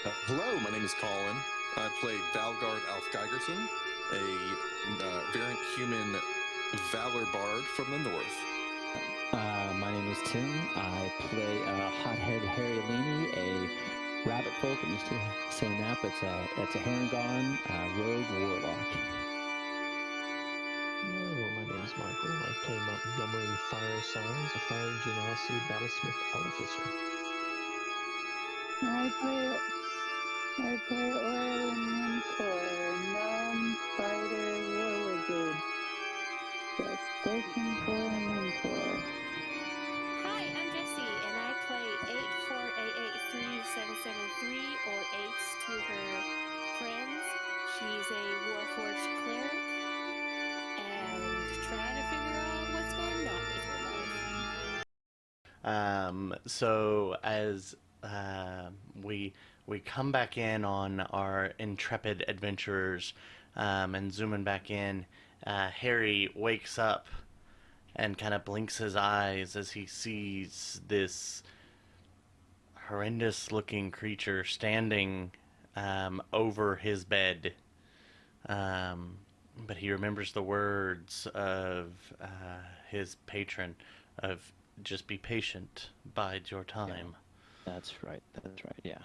Hello, my name is Colin. I play Valgard Alf Geigerson, a variant human Valor Bard from the north. My name is Tim. I play Hothead Harry Leany, a rabbit folk. I'm used to saying that, but it's a Harangon rogue warlock. Hello, my name is Michael. I play Montgomery Firesons, a Fire Genasi Battlesmith Artificer. I play Orlin Mentor, gnome fighter war wizard. Just searching for a mentor. Hi, I'm Jessie, and I play 84883-773, or 8s to her friends. She's a Warforged cleric, and trying to figure out what's going on with her life. So as we come back in on our intrepid adventurers, and zooming back in, Harry wakes up and kind of blinks his eyes as he sees this horrendous-looking creature standing over his bed. But he remembers the words of his patron of just be patient, bide your time. That's right. Yeah.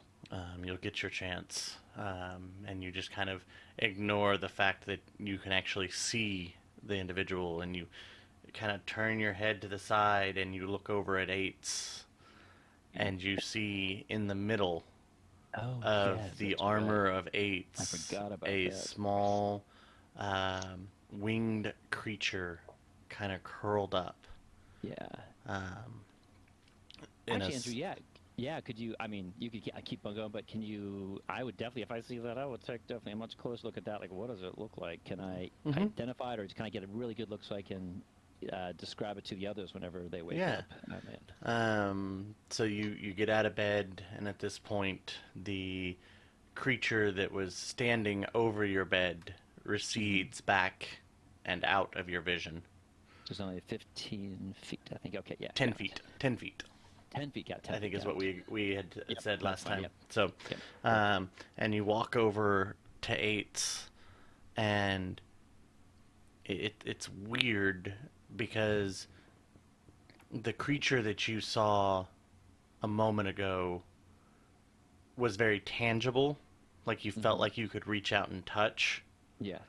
You'll get your chance. And you just kind of ignore the fact that you can actually see the individual, and you kind of turn your head to the side and you look over at Eights, and you see in the middle of the armor of Eights I forgot about a that. small winged creature kind of curled up. Yeah. In Actually, Andrew, yeah. Could you? I mean, you could keep on going, but can you? I would definitely, if I see that, I would take definitely a much closer look at that. Like, what does it look like? Can I identify it, or can I get a really good look so I can describe it to the others whenever they wake up? So you get out of bed, and at this point, the creature that was standing over your bed recedes back and out of your vision. There's only 15 feet, I think. Okay, yeah. 10 feet. 10 feet. 10 feet, got 10 I think feet, is what we had said last time. Yep. So, and you walk over to Eights, and it's weird because the creature that you saw a moment ago was very tangible, like you felt like you could reach out and touch. Yes,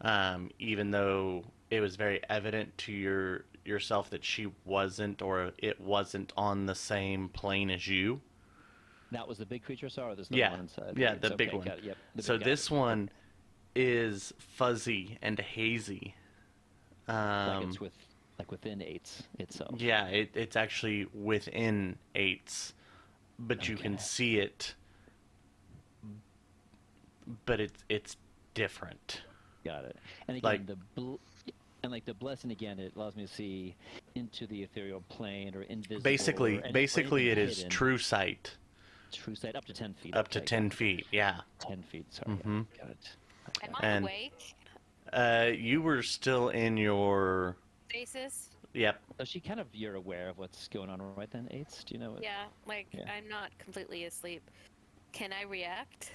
yeah. Even though it was very evident to yourself that she wasn't, or it wasn't on the same plane as you. That was the big creature, or there's no one inside? Yeah, the big one. Yep, so this one is fuzzy and hazy. Like it's within Eights itself. Yeah, it's actually within Eights, but you can see it. But it's different. Got it. And again, the blessing again, it allows me to see into the ethereal plane or invisible. Basically, it is true sight. True sight up to 10 feet. Up to 10 feet, yeah. 10 feet. Sorry. Got it. Am I awake? You were still in your Stasis? Yep. So you're aware of what's going on right then, Eights? Do you know? Yeah, I'm not completely asleep. Can I react?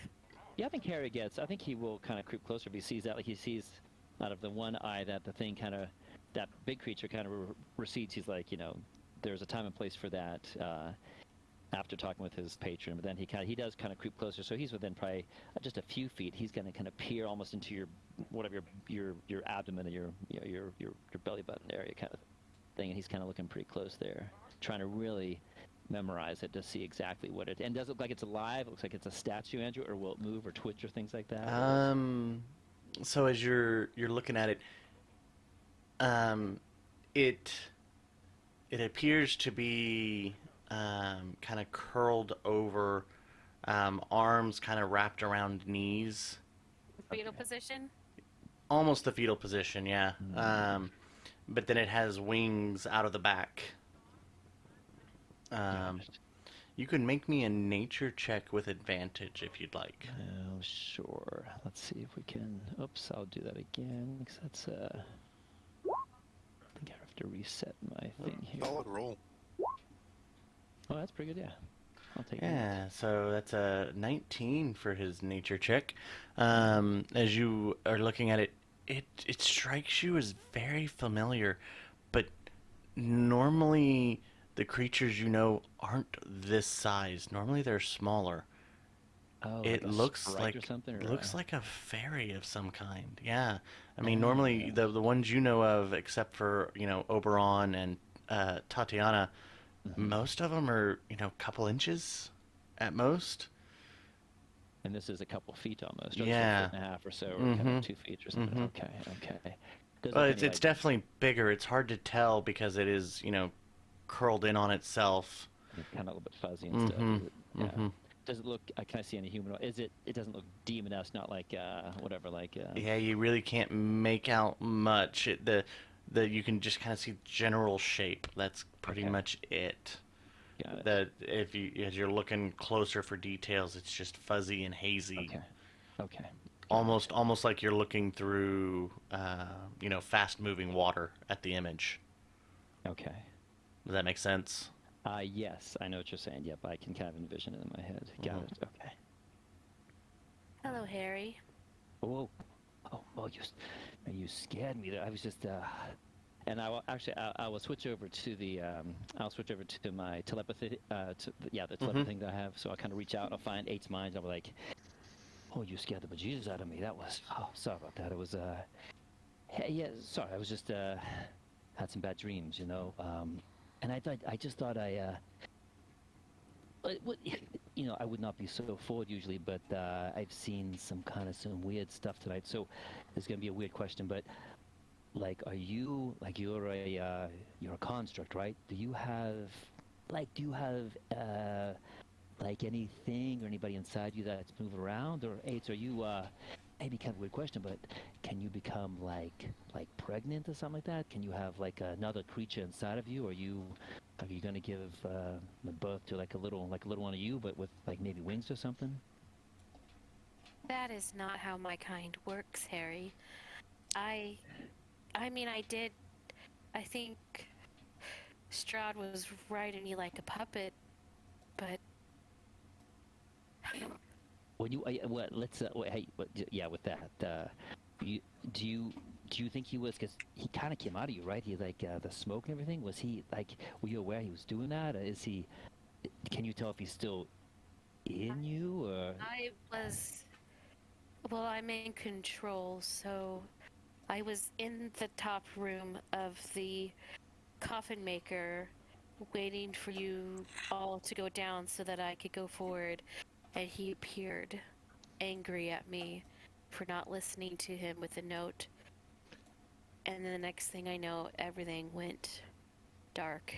Yeah, I think Harry gets. I think he will kind of creep closer if he sees that. Like he sees out of the one eye that the thing that big creature kind of recedes. He's like, there's a time and place for that. After talking with his patron, but then he does kind of creep closer. So he's within probably just a few feet. He's going to kind of peer almost into your abdomen and your belly button area kind of thing, and he's kind of looking pretty close there, trying to really memorize it to see exactly what it. And does it look like it's alive? It looks like it's a statue, Andrew, or will it move or twitch or things like that? So as you're looking at it, it appears to be kind of curled over, arms kind of wrapped around knees. Fetal position? Almost the fetal position, yeah. But then it has wings out of the back. You can make me a nature check with advantage if you'd like. Oh, sure. Let's see if we can. Oops, I'll do that again because that's I think I have to reset my thing here. Solid roll. Oh, that's pretty good, yeah. I'll take that. Yeah, so that's a 19 for his nature check. As you are looking at it, it strikes you as very familiar, but normally the creatures you know aren't this size. Normally they're smaller. Oh, It like a looks sprite or like something, or looks like a fairy of some kind. Yeah, I mean yeah. normally the ones you know of, except for Oberon and Tatiana, Hmm. most of them are couple inches at most. And this is a couple feet almost, or this is a foot Yeah. and a half or so, or kind of Mm-hmm. 2 feet or something. Mm-hmm. Okay, okay. Doesn't Well, look it's any it's like. definitely bigger. It's hard to tell because it is, curled in on itself. It's kind of a little bit fuzzy and stuff. Mm-hmm. Is it? Yeah. Mm-hmm. Does it look? Can I see any humanoid? Is it? It doesn't look demon-esque. Not like whatever. Like Yeah, you really can't make out much. The you can just kind of see general shape. That's pretty okay, much it. got it. That if you as you're looking closer for details, it's just fuzzy and hazy. Okay, okay, got it. Almost like you're looking through fast moving water at the image. Okay. Does that make sense? Yes, I know what you're saying. Yep, I can kind of envision it in my head. Got it. Okay. Hello, Harry. Oh, oh, you scared me there. I was just and I will switch over to the I'll switch over to my telepathy the telepathy thing that I have. So I'll kind of reach out, I'll find Eight's mind, and I'll be like, oh, you scared the bejesus out of me. That was sorry about that. It was hey, yeah, sorry. I was just had some bad dreams, and I just thought I would not be so forward usually, but I've seen some weird stuff tonight. So it's gonna be a weird question, but like, are you like you're a construct, right? Do you have like anything or anybody inside you that's moving around, or Eights? Are you maybe kind of a weird question, but can you become like pregnant or something like that? Can you have like another creature inside of you? Are you gonna give birth to like a little one of you, but with like maybe wings or something? That is not how my kind works, Harry. I I mean, I did. I think Strahd was riding me like a puppet, but When you what? Let's wait, hey, yeah, with that, you do you do you think he was? Because he kind of came out of you, right? He like the smoke and everything. Was he like? Were you aware he was doing that? Or is he? Can you tell if he's still in you? Or I was. Well, I'm in control, so I was in the top room of the coffin maker, waiting for you all to go down so that I could go forward, and he appeared angry at me for not listening to him with a note. And then the next thing I know, everything went dark.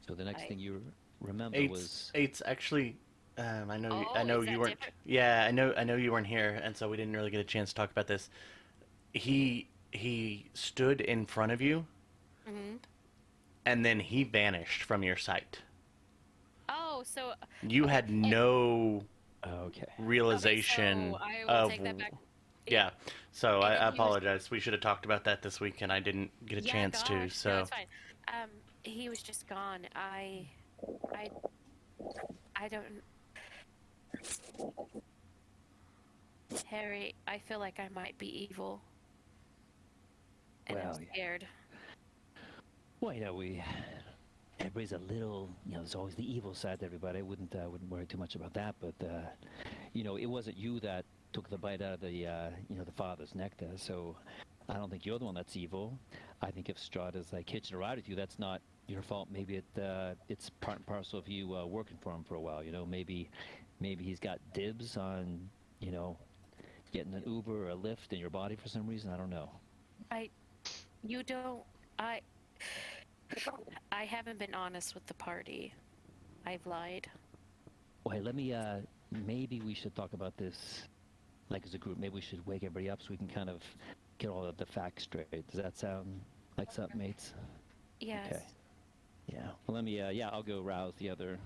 so the next thing you remember Eight's was eight's actually. I Oh, know is you that weren't. different? Yeah, I know you weren't here, and so we didn't really get a chance to talk about this. He stood in front of you, Mm-hmm. and then he vanished from your sight. Oh, so You okay. had no okay. Okay, realization so I will of take that back. yeah. So And I then he was apologize. We should have talked about that this week, and I didn't get a yeah, chance to. gosh, no, So it's fine. He was just gone. I, I don't. Harry, I feel like I might be evil, and I'm Well, yeah. scared. Well, everybody's a little, there's always the evil side to everybody. I wouldn't worry too much about that. But, it wasn't you that took the bite out of the father's neck there. So I don't think you're the one that's evil. I think if Strahd is like hitching a ride with you, that's not your fault. Maybe it's part and parcel of you working for him for a while. Maybe he's got dibs on, getting an Uber or a Lyft in your body for some reason. I don't know. You don't. I, I haven't been honest with the party. I've lied. Well, hey, let me. Maybe we should talk about this, like as a group. Maybe we should wake everybody up so we can kind of get all of the facts straight. Does that sound like something, mates? Yes. Okay. Yeah. Well, let me. Yeah, I'll go rouse the other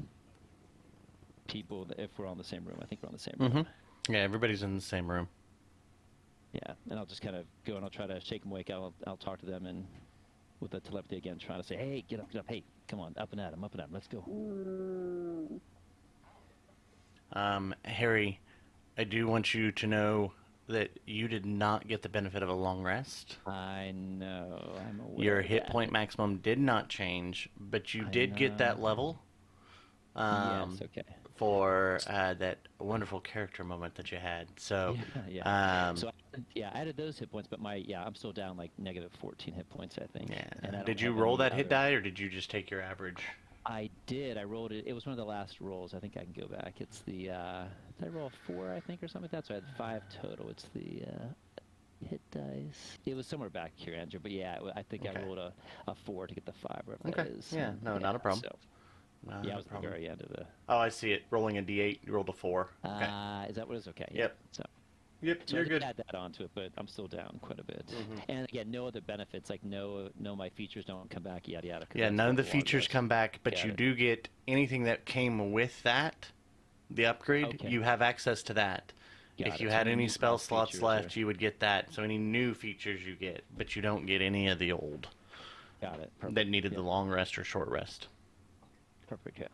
people if we're all in the same room. I think we're on the same room. yeah, everybody's in the same room. Yeah, and I'll just kind of go and I'll try to shake them awake. I'll talk to them and with the telepathy again, trying to say, "Hey, get up, hey, come on, up and at him, let's go." Harry, I do want you to know that you did not get the benefit of a long rest. I know, I'm aware. Your of hit that. point maximum did not change, but you I did get that know. level. Yes. Okay. For that wonderful character moment that you had. So, Yeah. So I added those hit points, but I'm still down like negative 14 hit points, I think. yeah. And I Did don't you have roll any that hit other- die, or did you just take your average? I did. I rolled it. It was one of the last rolls. I think I can go back. It's the did I roll 4? I think or something like that. So I had 5 total. It's the hit dice. It was somewhere back here, Andrew. But yeah, I think Okay. I rolled a 4 to get the 5, wherever Okay. that is. Yeah. No, not a problem. So, Not yeah, a I was at the problem. very end of the. Oh, I see it. Rolling a d8. You rolled a 4. Okay. Is that what it is? Okay. Yep. So. Yep. So You're I did good. add that onto it, but I'm still down quite a bit. Mhm. And again, no other benefits, like no my features don't come back, yada yada. 'cause Yeah. that's None of what the log features was. come back, but Got you it. do get anything that came with that. The upgrade, Okay. you have access to that. Got If it. you So had any any new spell class slots features left, are- you would get that. So any new features you get, but you don't get any of the old Got it. Perfect. that needed the Yeah. long rest or short rest. Perfect. Yeah.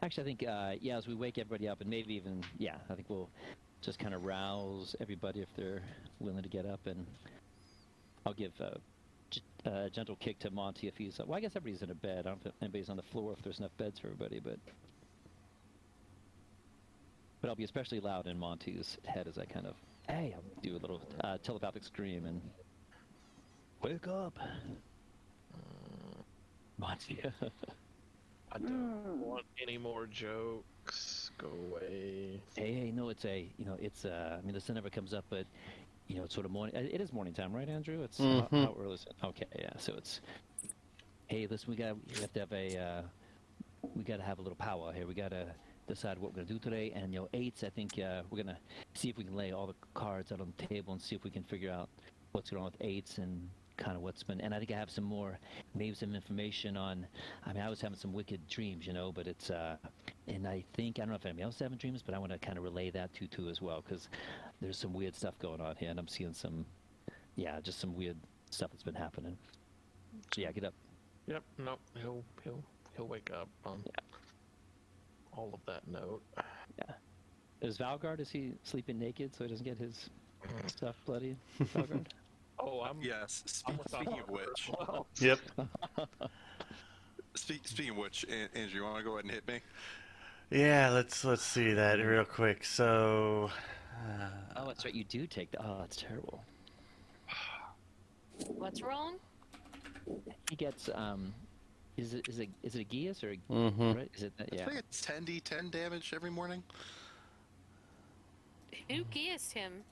Actually, I think as we wake everybody up, and maybe even I think we'll just kind of rouse everybody if they're willing to get up, and I'll give a gentle kick to Monty if he's. Well, I guess everybody's in a bed. I don't know if anybody's on the floor if there's enough beds for everybody, but I'll be especially loud in Monty's head as I kind of I'll do a little telepathic scream and wake up, Monty. I don't want any more jokes. Go away. Hey, no, it's I mean, the sun never comes up, but it's sort of morning. It is morning time, right, Andrew? It's how early is it? Okay, yeah. So it's, hey, listen, we have to have we got to have a little powwow here. We got to decide what we're gonna do today. And 8s, I think we're gonna see if we can lay all the cards out on the table and see if we can figure out what's going on with 8s and kind of what's been. And I think I have maybe some information on. I mean, I was having some wicked dreams, but it's and I don't know if anybody else is having dreams, but I want to kind of relay that too as well, because there's some weird stuff going on here, and I'm seeing just some weird stuff that's been happening. So yeah, get up. Yep. Nope. He'll wake up on all of that note. Yeah. Is Valgard? Is he sleeping naked so he doesn't get his stuff bloody? Valgard. Oh, I'm. Yes. Speaking of which, Yep. speaking of which, Andrew, you want to go ahead and hit me? Yeah, let's see that real quick. So, Oh, that's right. You do take the. Oh, that's terrible. What's wrong? He gets Is it a Geas or a, right? Is it that? I Yeah. think it's 10d10 damage every morning. Who guessed him?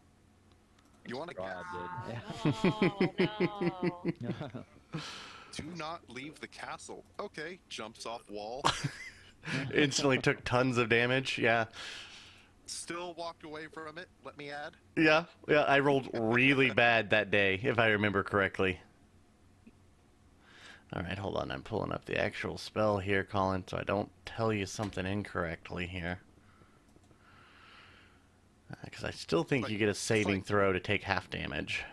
You want to Rod did. Oh, no. do not leave the castle. Okay, jumps off wall. instantly took tons of damage. Yeah. Still walked away from it. Let me add. Yeah. I rolled really bad that day, if I remember correctly. All right, hold on. I'm pulling up the actual spell here, Colin, so I don't tell you something incorrectly here. Because I still think you get a saving throw to take half damage.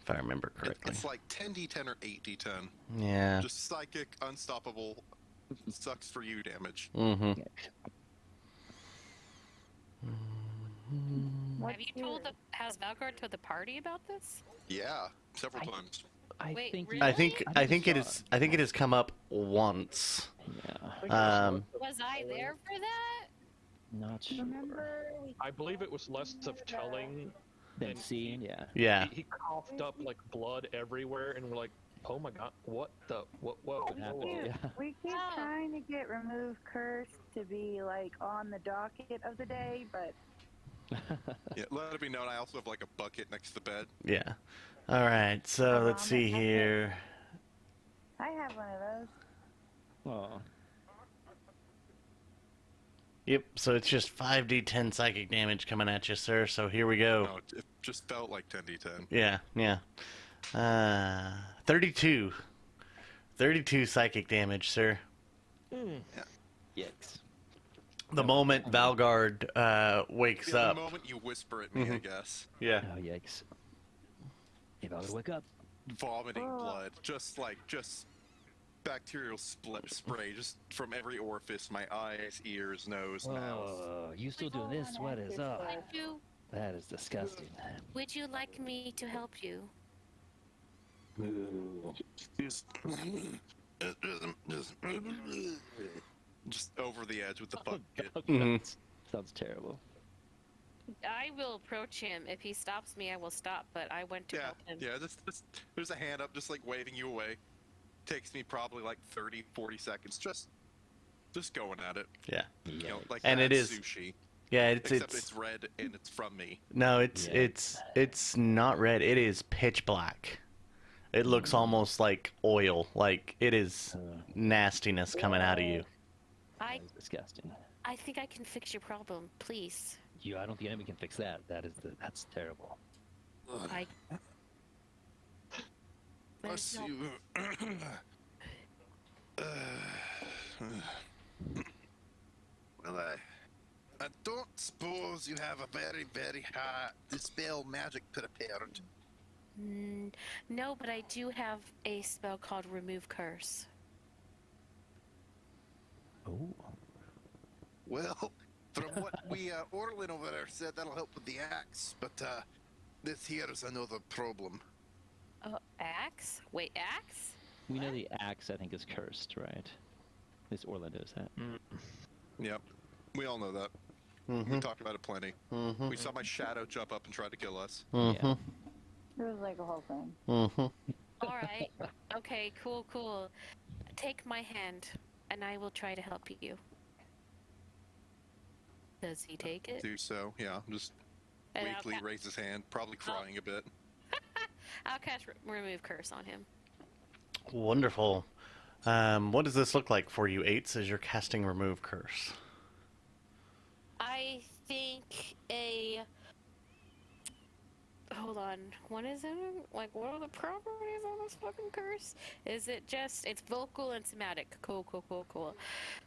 If I remember correctly. It's like 10d10 or 8d10. Yeah. Just psychic, unstoppable, sucks for you damage. Mm-hmm. Have you has Valgard told the party about this? Yeah, several times. I Wait, think. really? I think it saw is. I think it has come up once. Yeah. Was I there for that? Not sure. Remember? I believe it was less of telling. Then and seeing, yeah. Yeah. He coughed up like blood everywhere, and we're like, "Oh my god, what the what?" What happened? Yeah. We keep Oh. trying to get remove curse to be like on the docket of the day, but Yeah, let it be known I also have like a bucket next to the bed. Yeah. All right. So let's see here. I have one of those. Oh. Yep. So it's just 5d10 psychic damage coming at you, sir. So here we go. No, it just felt like 10d10. Yeah. 32. 32 psychic damage, sir. Yikes. The moment Valgard wakes Yeah, the up. moment you whisper at me, I guess. Yeah. Oh, yikes. Hey, Valor, wake up. Vomiting Oh. blood. Just bacterial spray just from every orifice, my eyes, ears, nose, mouth. Oh, you still doing Oh, this? an What is active up? blood. That is disgusting. Would you like me to help you? Just over the edge with the bucket. Sounds terrible. I will approach him. If he stops me, I will stop, but I went to Yeah, help him. yeah, just there's a hand up, just like waving you away. Takes me probably like 30, 40 seconds, just going at it. Yeah. You know, like And it that's is- sushi. Yeah, Except it's red and it's from me. no, it's Yeah. it's not red. It is pitch black. It looks almost like oil. Like it is nastiness coming out of you. I That is disgusting. I think I can fix your problem, please. I don't think anybody can fix that. That's terrible. I. Bless There's no- you. Well, I don't suppose you have a very, very hard dispel magic prepared. No, but I do have a spell called Remove Curse. Oh. Well, from what we Orlin over there said, that'll help with the axe, but this here is another problem. Axe? Wait, axe? We know the axe, I think, is cursed, right? At least Orlando knows that. Yep, we all know that. We talked about it plenty. We saw my shadow jump up and try to kill us. Yeah. It was like a whole thing. All right. Okay, cool. Take my hand, and I will try to help you. Does he take it? Do so, yeah. Just And I'll weakly ca- raise his hand, probably crying a bit. I'll cast Remove Curse on him. Wonderful. What does this look like for you, Eights, as you're casting Remove Curse? I think Hold on. What is it? Like, what are the properties of this fucking curse? Is it just... It's vocal and somatic. Cool.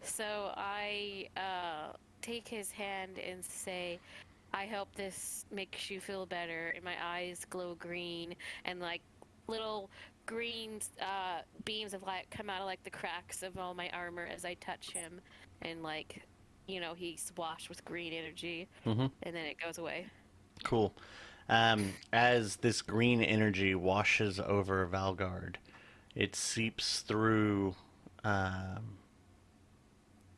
So I take his hand and say, I hope this makes you feel better. And my eyes glow green. And, like, little green beams of light come out of, like, the cracks of all my armor as I touch him. And, like, you know, he's washed with green energy. And then it goes away. Cool. As this green energy washes over Valgard, it seeps through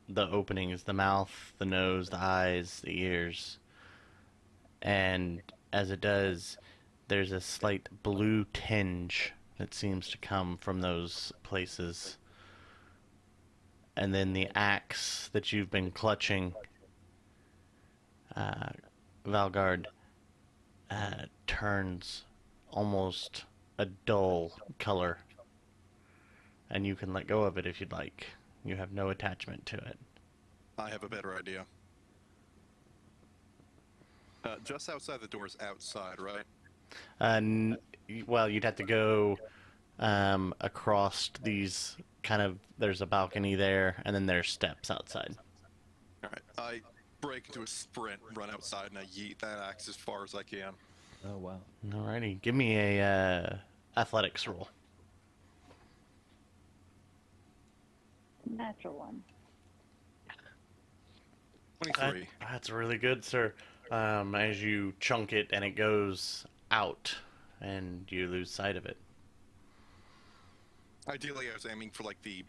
the openings, the mouth, the nose, the eyes, the ears. And as it does, there's a slight blue tinge that seems to come from those places. And then the axe that you've been clutching, Valgard, turns almost a dull color. And you can let go of it if you'd like. You have no attachment to it. I have a better idea. Just outside the door's outside, right? Well, you'd have to go across these kind of... There's a balcony there, and then there's steps outside. Alright, I break into a sprint, run outside, and I yeet that axe as far as I can. Oh, wow. Alrighty, give me a athletics roll. Natural one. 23. That's really good, sir. As you chunk it and it goes out, and you lose sight of it. Ideally, I was aiming for like the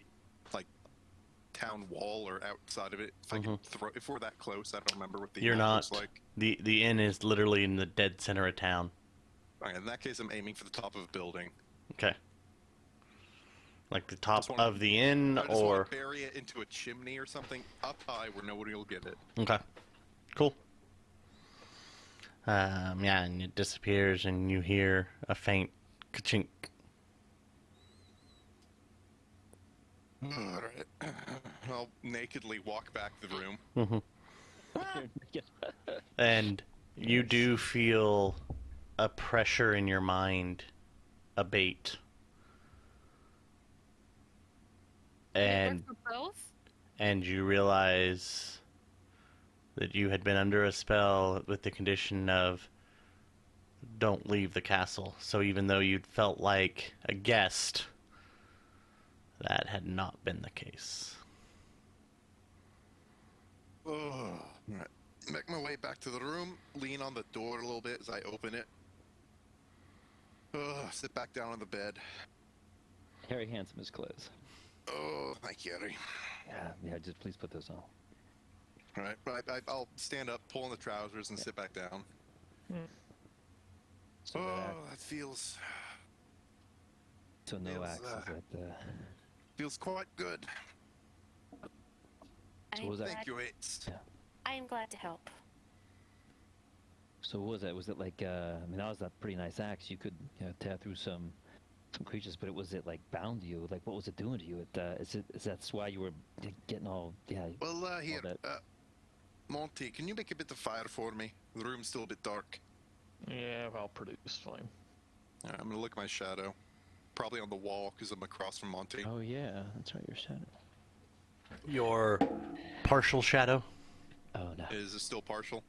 town wall or outside of it. If I could throw, if we're that close, I don't remember what the You're map not. looks like. The inn is literally in the dead center of town. Alright, in that case, I'm aiming for the top of a building. Okay. Like the top Just wanna- of the inn, I just or... want to bury it into a chimney or something up high where nobody will get it. Okay. Cool. Yeah, and it disappears, and you hear a faint ka-chink. Alright. I'll nakedly walk back the room. And you do feel a pressure in your mind abate. And For both? and you realize that you had been under a spell with the condition of don't leave the castle. So even though you'd felt like a guest, that had not been the case. Oh, right. Make my way back to the room, lean on the door a little bit as I open it. Sit back down on the bed. Harry hands him his clothes. Oh, thank you, Harry. Yeah, just please put those on. All right, I'll stand up, pull on the trousers, and sit back down. So That feels no feels, axes feels quite good. So what was that? Thank you, Ates. Yeah. I am glad to help. So what was that? Was it like, I mean, that was a pretty nice axe. You could tear through some creatures, but was it like bound to you? Like, what was it doing to you? Is that's why you were getting all, Well, here, that. Monty, can you make a bit of fire for me? The room's still a bit dark. Yeah, I'll produce flame. All right, I'm gonna look at my shadow. Probably on the wall, because I'm across from Monty. Oh yeah, that's right, your shadow. Your partial shadow? Oh no. Is it still partial?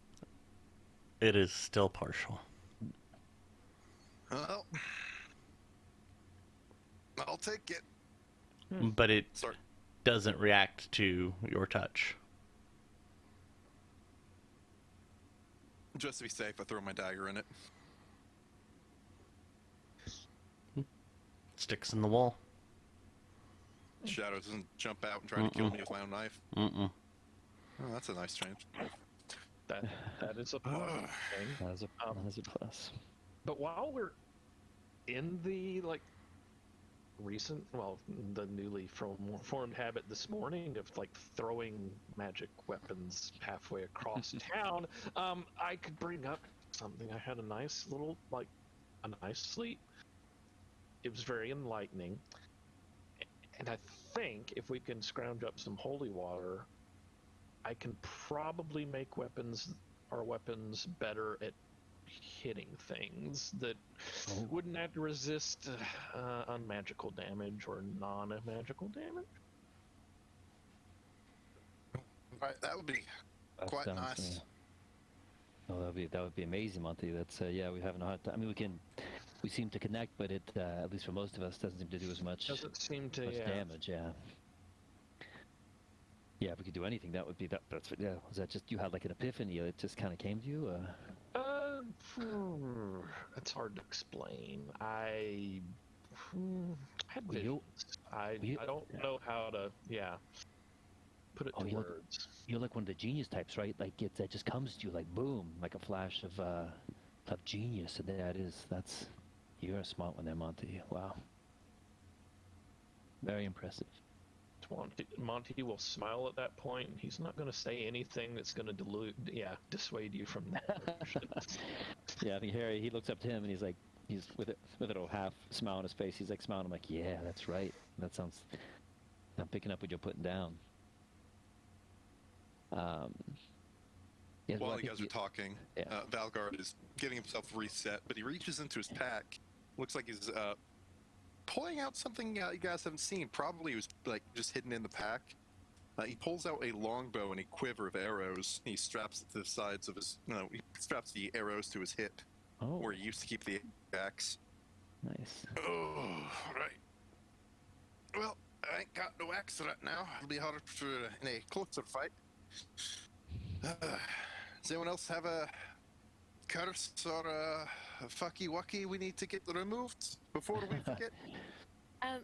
It is still partial. Well, I'll take it. But it Sorry. doesn't react to your touch. Just to be safe, I throw my dagger in it. Sticks in the wall. Shadow doesn't jump out and try to kill me with my own knife. Mm-mm. Oh, that's a nice change. That is a positive thing. That is a plus. But while we're in the the newly formed habit this morning of throwing magic weapons halfway across town, I could bring up something. I had a nice little a nice sleep. It was very enlightening, and I think if we can scrounge up some holy water, I can probably make our weapons better at hitting things that wouldn't have to resist unmagical damage or non-magical damage. Right, that would be quite nice. Oh, that would be amazing, Monty. That's we having a hard time. I mean, we seem to connect, but it at least for most of us doesn't seem to do as much. Doesn't seem to much damage. Yeah. Yeah, if we could do anything, that would be that. Was that just you had like an epiphany? It just kind of came to you? It's hard to explain. I had Well, visions. I don't know how to put it to words. You're like one of the genius types, right? Like that just comes to you like boom, like a flash of genius, and you're a smart one there, Monty. Wow, very impressive. Monty will smile at that point. He's not going to say anything that's going to dissuade you from that. Yeah, I think Harry, he looks up to him and he's with a little half smile on his face. He's like smiling. I'm like, yeah, that's right. That sounds. I'm picking up what you're putting down. While you guys are talking, Valgard is getting himself reset, but he reaches into his pack. Looks like he's pulling out something you guys haven't seen. Probably it was just hidden in the pack. He pulls out a longbow and a quiver of arrows. He straps it to the sides of his. No, he straps the arrows to his hip, where he used to keep the axe. Nice. Oh, right. Well, I ain't got no axe right now. It'll be harder in a closer fight. Does anyone else have a curse or a fucky wucky we need to get removed before we forget?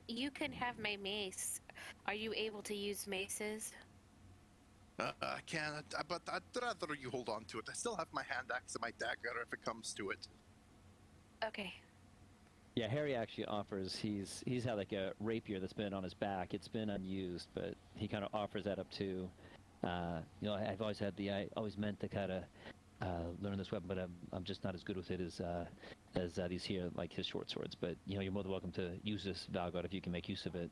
You can have my mace. Are you able to use maces? I can, but I'd rather you hold on to it. I still have my hand axe and my dagger if it comes to it. Okay. Yeah, Harry actually offers. He's had like a rapier that's been on his back. It's been unused, but he kind of offers that up too. I've always I always meant to kind of learn this weapon, but I'm just not as good with it as these here, like his short swords. But you're more than welcome to use this Valgard if you can make use of it.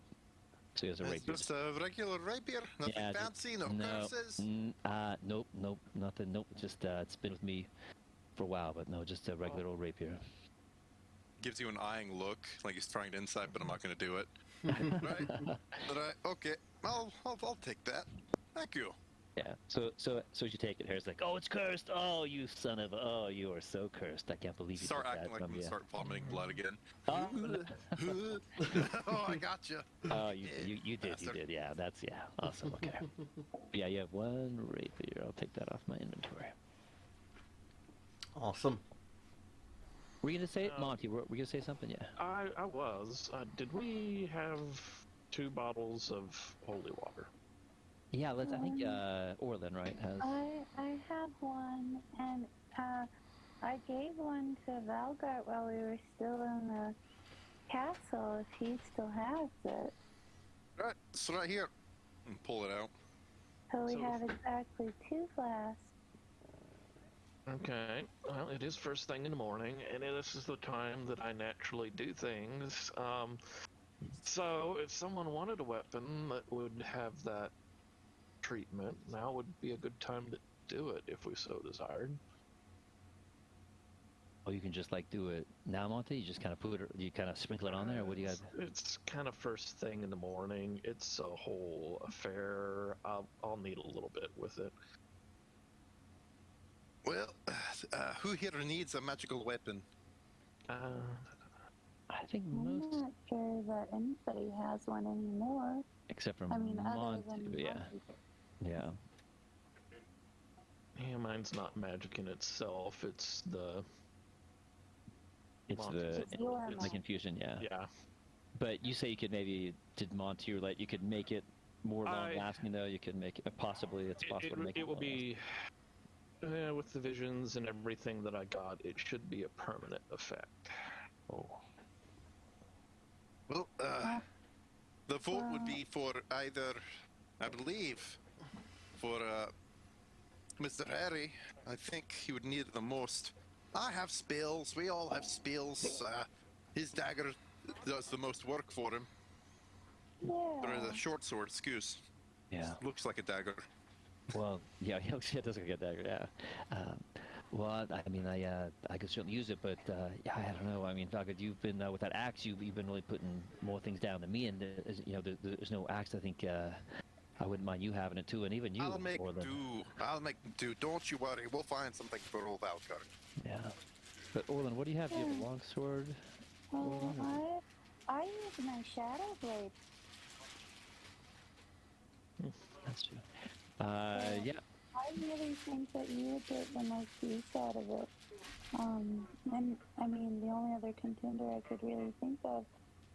So he has a It's rapier. just a regular rapier, nothing fancy, no curses. Nope, nothing. Nope, just it's been with me for a while, but no, just a regular old rapier. Gives you an eyeing look, like he's trying to insight, but I'm not going to do it. Right? Okay, I'll take that. Thank you. Yeah. So you take it. Harry's like, oh, it's cursed. Oh, you son of. Oh, you are so cursed. I can't believe you Start did acting that. like I'm gonna start vomiting blood again. Oh, Oh, I gotcha. oh, you did. You Bastard. did. Yeah. That's awesome. Okay. Yeah, you have one rapier. I'll take that off my inventory. Awesome. Were you gonna say it, Monty? Were you gonna say something? Yeah. I was. Did we have 2 bottles of holy water? Yeah. Let's. I think Orlin, right, has. I had one, and I gave one to Valgart while we were still in the castle. If he still has it, Right, it's right here. And pull it out. so we have exactly 2 flasks. Okay. Well, it is first thing in the morning, and this is the time that I naturally do things. So if someone wanted a weapon that would have that treatment, now would be a good time to do it if we so desired. Oh, you can just like do it now, Monty. You just kind of you kind of sprinkle it on there. Or what do you got? It's kind of first thing in the morning. It's a whole affair. I'll need a little bit with it. Well, who here needs a magical weapon? I think I'm most, not sure that anybody has one anymore. except for I mean, other Monty. than Yeah. Monty. Yeah. Yeah, mine's not magic in itself. It's the. It's Monty's the confusion. Yeah. Yeah. But you say you could maybe did Monty or like you could make it more long lasting though. You could make it possibly. It's possible to make it. It will be. With the visions and everything that I got, it should be a permanent effect. Oh. Well, the vote would be for either, I believe, for Mr. Harry. I think he would need it the most. I have spells. We all have spells. His dagger does the most work for him. Yeah. Or the short sword, excuse. Yeah. Looks like a dagger. Well, yeah, it does look like a dagger. Yeah. Well, I mean, I could certainly use it, but yeah, I don't know. I mean, Valgard, you've been with that axe. You've been really putting more things down than me, and there's no axe. I think I wouldn't mind you having it too, and even you. I'll make Orlin. do. I'll make do. Don't you worry. We'll find something for old Valgard. Yeah. But Orlin, what do you have? Do you have a long sword? Well, I use my shadow blade. That's true. Yeah. I really think that you would get the most use out of it. And I mean, the only other contender I could really think of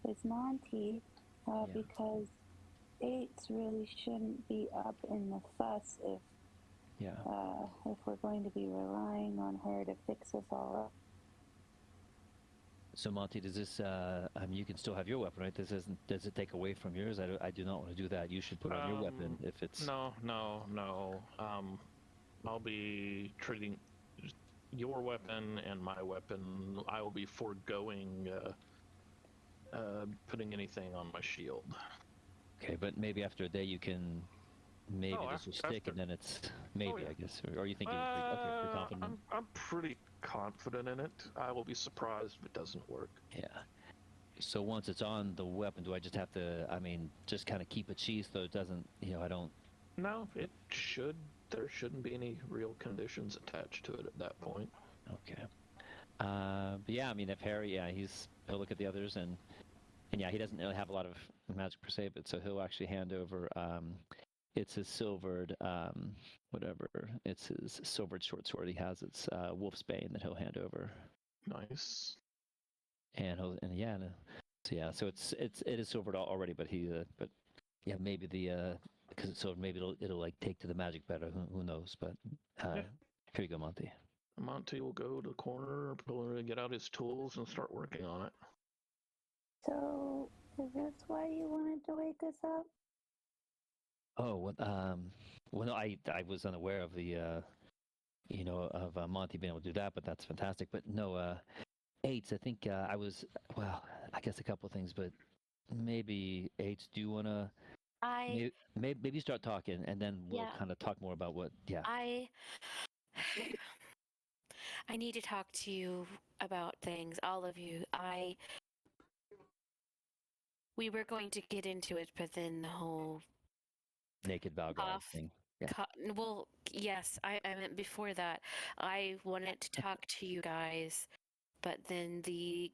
is Monty, because Eights really shouldn't be up in the fuss if we're going to be relying on her to fix us all up. So Monty, does this? You can still have your weapon, right? Does it take away from yours? I do not want to do that. You should put on your weapon if it's. No. I'll be treating your weapon and my weapon. I will be foregoing putting anything on my shield. Okay, but maybe after a day you can. Maybe this will stick, and then it's maybe I guess. Or you think you're confident? I'm pretty confident in it. I will be surprised if it doesn't work. Yeah. So once it's on the weapon, do I just have to? I mean, just kind of keep it sheathed so it doesn't. I don't. No, it should. There shouldn't be any real conditions attached to it at that point. Okay. But yeah, I mean, if Harry, he'll look at the others and yeah, he doesn't really have a lot of magic per se, but so he'll actually hand over. It's his silvered, whatever. It's his silvered short sword. He has its wolf's bane that he'll hand over. Nice. And so it is silvered already, but maybe because it's silvered, maybe it'll like take to the magic better. Who knows? But here you go, Monty. Monty will go to the corner, get out his tools, and start working on it. So, is this why you wanted to wake us up? Oh, well, no, I was unaware of the, of Monty being able to do that, but that's fantastic. But no, Eights, I think I guess a couple of things, but maybe Eights, do you want to maybe start talking and then we'll kind of talk more about what, I need to talk to you about things, all of you. We were going to get into it, but then the whole naked Valgard thing. Well, yes, I meant before that. I wanted to talk to you guys, but then the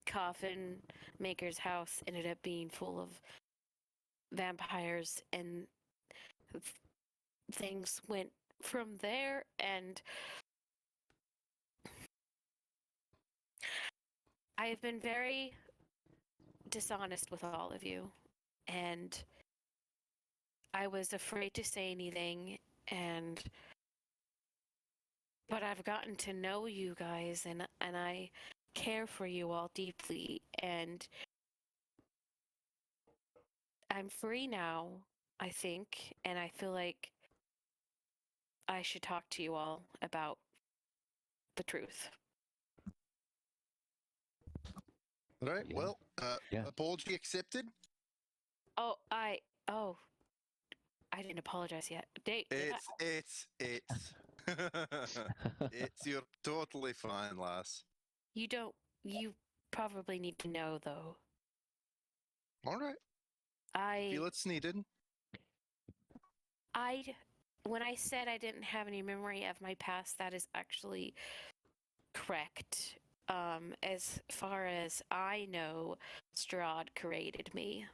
coffin maker's house ended up being full of vampires, and things went from there, and I have been very dishonest with all of you, and I was afraid to say anything, but I've gotten to know you guys, and I care for you all deeply, and I'm free now, I think, and I feel like I should talk to you all about the truth. All right. Yeah. Well, Yeah. apology accepted. Oh, I didn't apologize yet. It's you're totally fine, lass. You probably need to know, though. All right. I Feel it's needed. when I said I didn't have any memory of my past, that is actually correct. As far as I know, Strahd created me.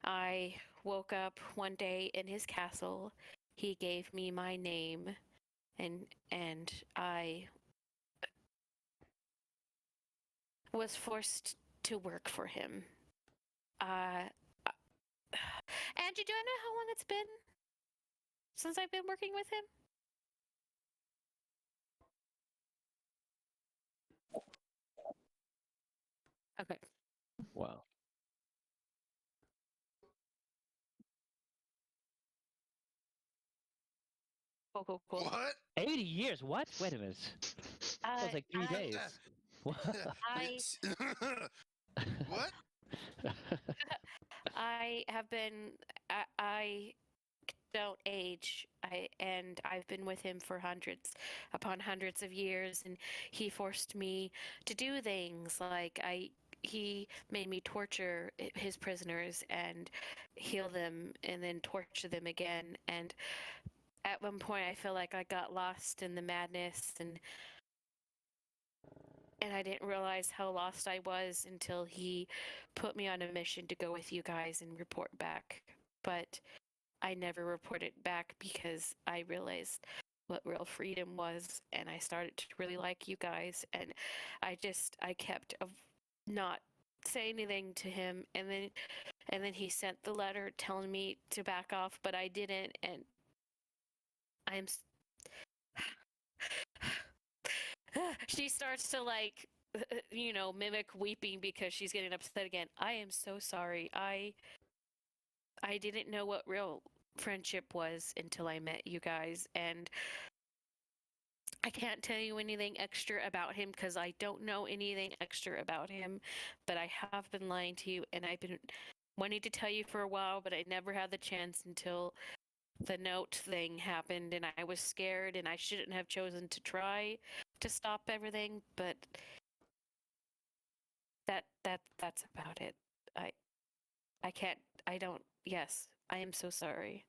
I woke up one day in his castle. He gave me my name, and I was forced to work for him. Uh, Angie, do I know how long it's been since I've been working with him? Okay. Wow. Cool. What? 80 years? What? Wait a minute. That was like 3 days. I What? I have been. I don't age. I've been with him for hundreds upon hundreds of years, and he forced me to do things like he made me torture his prisoners and heal them and then torture them again. And at one point I feel like I got lost in the madness, and I didn't realize how lost I was until he put me on a mission to go with you guys and report back. But I never reported back because I realized what real freedom was, and I started to really like you guys, and I kept not say anything to him, and then he sent the letter telling me to back off, but I didn't, and I'm she starts to like mimic weeping because she's getting upset again. I am so sorry. I didn't know what real friendship was until I met you guys, and I can't tell you anything extra about him because I don't know anything extra about him, but I have been lying to you, and I've been wanting to tell you for a while, but I never had the chance until the note thing happened, and I was scared, and I shouldn't have chosen to try to stop everything, but that's about it. I can't. I don't. Yes, I am so sorry.